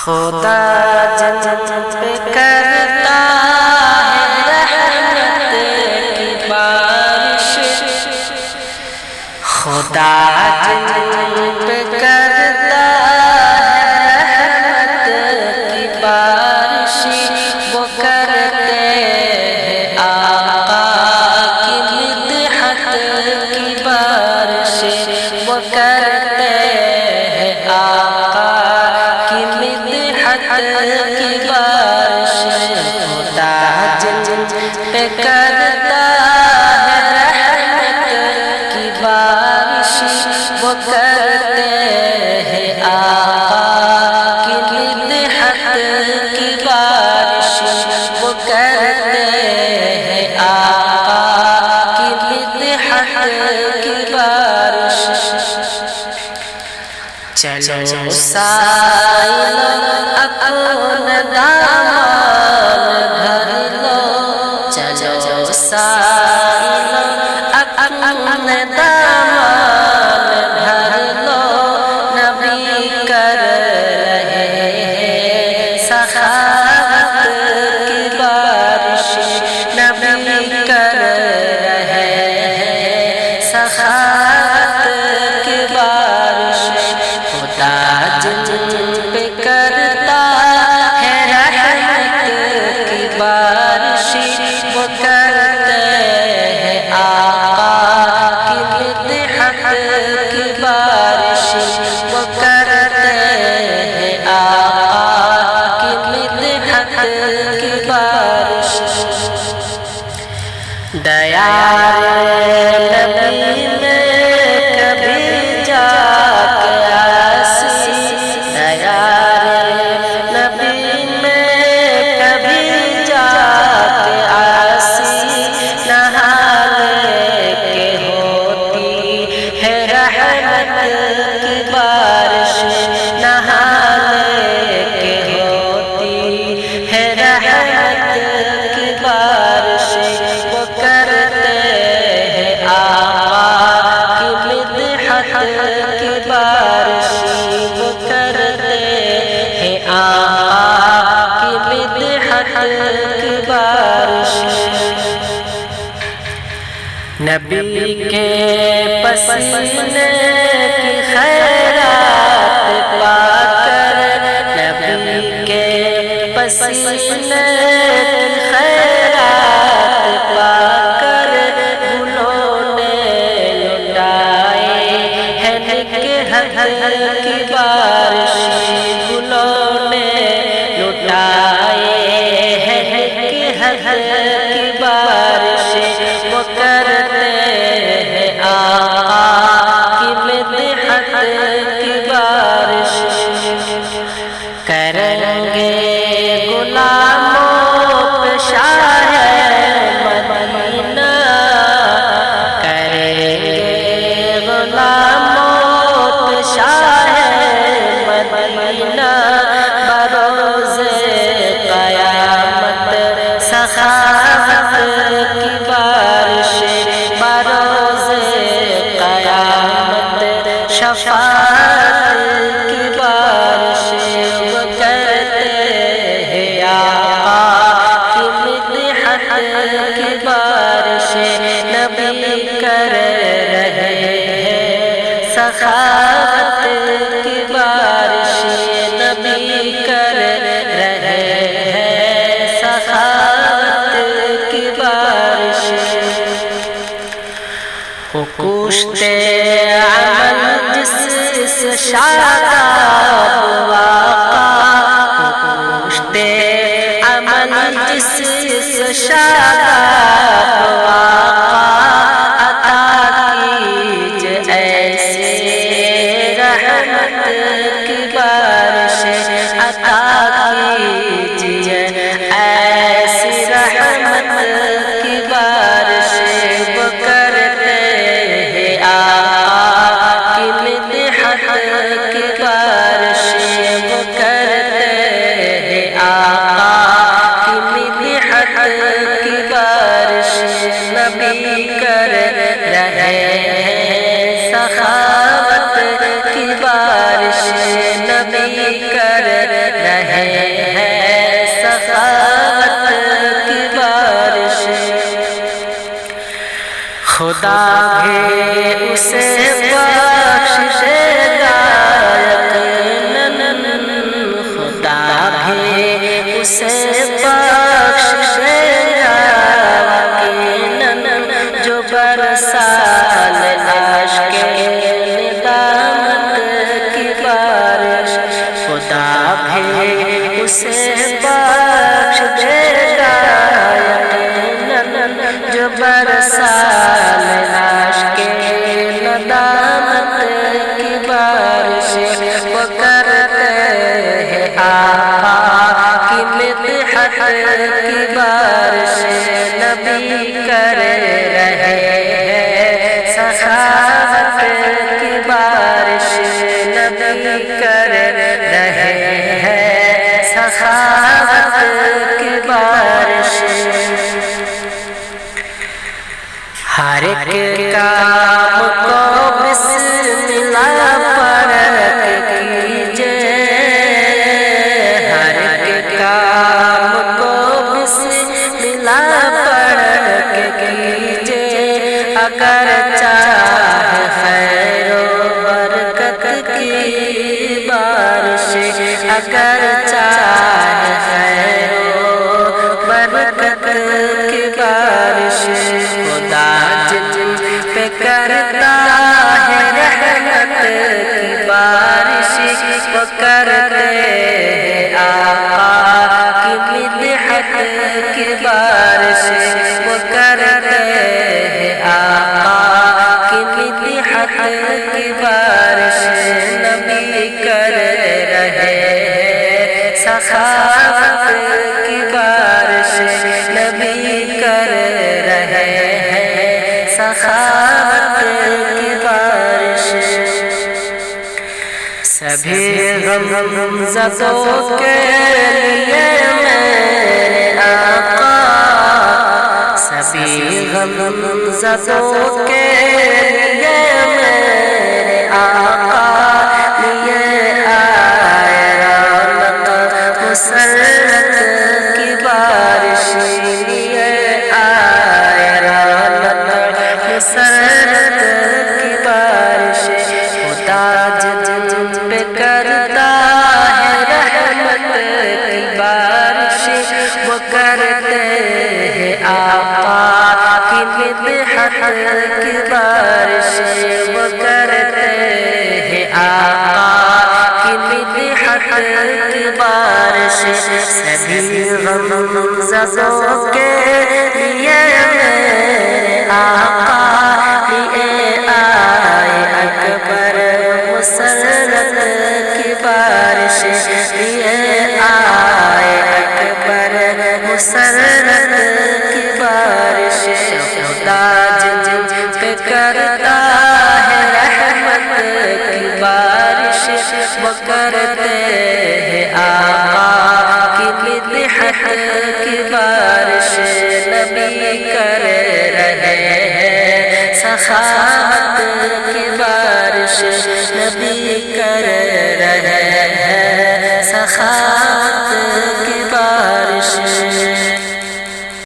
خدا جن پہ کرتا ہے رحمت کی بارش، خدا جن پہ کرتا ہے رحمت کی بارش، وہ کرتے ہیں آقا کی مدحت کی بارش، وہ کرتے ہیں آقا کی مدحت کی بارش، خدا جن پہ کرتا ہے رحمت کی بارش، وہ کرتے ہیں آقا کی مدحت کی بارش، وہ کرتے ہیں آقا کی مدحت کی بارش۔ چلو سائلو اپنا دامان بھر لو، چلو سائلو اپنا دامان بھر لو، نبی کر رہے ہیں سخاوت کی بارش، نبی کر رہے ہیں سخاوت کی بارش، خدا جن پہ کرتا ہے رحمت کی بارش، وہ کرتے ہیں آقا کی مدحت کی بارش، وہ کرتے ہیں آقا کی مدحت کی بارش۔ دیار نبی میں کبھی جا کے آسی، دیار نبی میں کبھی جا کے آسی، نہانے کے ہوتی ہے رحمت کی بارش، نہانے کے ہوتی ہے رحمت کی بارش، وہ کرتے ہیں آقا کی مدحت کی بارش، وہ کرتے ہیں آقا کی مدحت کی بارش۔ نبی کے پسینے کی خیرات پا کر، نبی کے پسینے کی خیرات پا کر، گلوں نے لٹائے ہے نکہت کی بارش، گلوں نے لٹائے ہے نکہت کی بارش، وہ کرتے ہیں آقا کی مدحت کی بارش۔ کریں گے غلاموں پہ شاہ مدینہ، کریں گے غلاموں پہ شاہ مدینہ، بروز قیامت سخاوت کی بارش، بروز قیامت شفاعت کی بارش، وہ کرتے ہیں آقا کی مدحت کی بارش، نبی کر رہے ہیں سخاوت کی بارش، نبی کر رہے ہیں سخاوت کی بارش۔ وہ کشتے عمل جس سے شاداب آقا، وہ کشتے عمل جس سے شاداب آقا، عطا کیجئے ایسے رحمت کی بارش، عطا کیجئے ایسی رحمت کی بارش، وہ کرتے ہیں آقا کی مدحت کی بارش، وہ کرتے ہیں آقا کی مدحت کی بارش، نبی کر رہے ہیں سخاوت کی بارش، نبی کر رہے رہے ہیں سخاوت کی بارش خدا بھی اسے بخش دے گا یقیناً خدا بھی اسے بخش دے گا یقیناً جو برسال لاش کے ندامت کی بارش خدا بھی اسے بخش دے گا یقیناً جو برسال لاش کے ندامت کی بارش وہ کرتے ہیں آقا کی مدحت کی بارش نبی کر رہے ہیں سخاوت کی بارش نبی کر رہے ہیں سخاوت کی بارش ہر ایک کام کو بسم اللہ پڑھ کے کیجئے ہر ایک کام کو بسم اللہ پڑھ کے کیجئے اگر چاہے خیر و برکت کی بارش اگر چاہے خیر و برکت کی بارش خدا جن پہ کرتا ہے رحمت کی بارش وہ کرتے ہیں آقا کی مدحت کی بارش وہ کرتے ہیں آقا کی مدحت کی بارش نبی کر رہے ہیں سخاوت کی بارش نبی کر رہے ہیں سخاوت کی بارش سبھی غم زدوں کے لیے میرے آقا سبھی غم زدوں کے لیے میرے آقا لیے آئے رونق مسرت کی بارش لیے آئے رونق مسرت کی بارش خدا جن پہ کرتا ہے رحمت کی بارش وہ کرتے ہیں آقا کی مدحت کی بارش وہ کرتے ہیں آقا کی مدحت کی بارش سبھی غم زدوں کے لیے میرے آقا لیے آئے اکبر مسرت کی بارش لیے آئے اکبر مسرت کی بارش خدا جن پہ کرتا ہے رحمت کی بارش وہ کرتے ہیں آقا کی مدحت کی بارش نبی کر رہے ہیں سخاوت کی بارش نبی کر